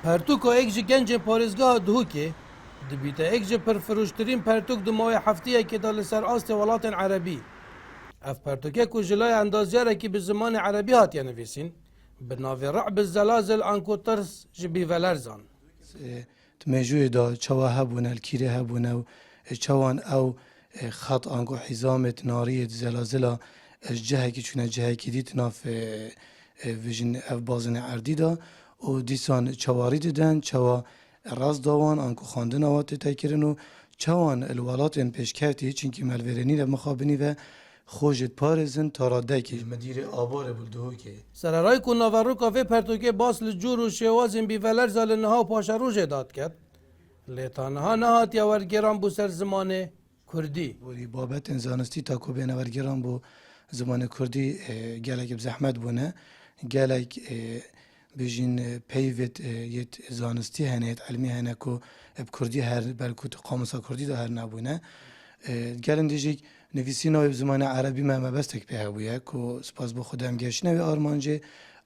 پرتوکا ایک جی گنج پارێزگاها Duhokê dibîte ek ji pirfirûjtirîn pertûk di mavê hefteyekê de li ser astê welatên Erebî. Ev pertûkê ku ji laya endazyarekî bi zimanê Erebî hatiye nivîsîn, bi navê Re'b Zelazil an ku tirs ji bîvelerzan. مجوی دا چوا هبون الکیره هبون و چوان او خط آنگو حزامت ناریت زلازلا جهه کی چونه جهه کی دیت ناف ویژن اف بازن اردی دا و دیسان چواری دیدن چوا راز داوان آنگو خواندن آوات تکرن و چوان الولات پیشکتی چونکی ملورنی و مخابنی و خوجت پارزن تاراده که مدیر آبار بلدهو که Sererayê ku naveroka vê pertûkê bas li cûr û şêwazên bîvelerza li niha paşerojê dat ket, lê taniha nehatiye wergeran bû ser zimanê Kurdî. ولی بابت زانستی تا کو بینورگران بو زمان کردی گلک بزحمت بونه گلک بجین پیوت یت زانستی هنیت علمی هنه کو اب کردی هر بلکوت قاموسا کردی دا هر نبونه گلن دیجیک نویسی نوی زمان عربی ما بستک به بویه کو سپاس بو خودم گشنه و آرمانجه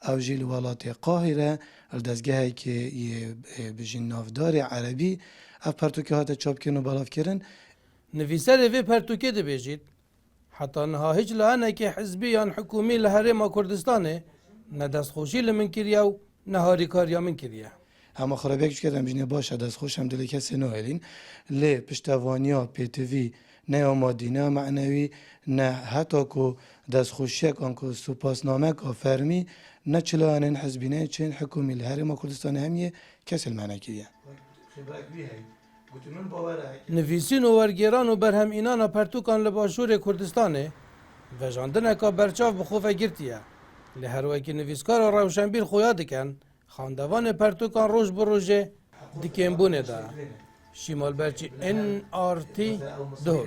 او جیل ولات قاهره الدزگاهی که بجین نافدار عربی اف پرتوکه هات چاپ کنو بالاف کرن Nivîserê vê pertûkê dibêjit, heta niha hiç li henekê hizbî yan hikûmî li Herêma Kurdistanê ne destxoşî li min kiriye û ne harîkariya min kiriye. اما خرابیک کردم بجنه باشه دست خوشم دل کسی نهالین لی پشتوانیا پیتوی نه آمادی نه معنوی نه حتی که دست خوشیک آنکو سپاسنامه که فرمی نه چلانین حزبینه چین حکومی لحرم کردستان همیه کسی المعنی کریه Nivîsîn û wergeran û berhemînana pertûkan li başûrê Kurdistanê vejandineka berçav bi xwe vegirtiye. Li her wekî nivîskara rewşenbîr xuya dikin, xandevanê pertûkan roj bi rojê di kêmbûnê de. Şîmalberçî NRT Duhok.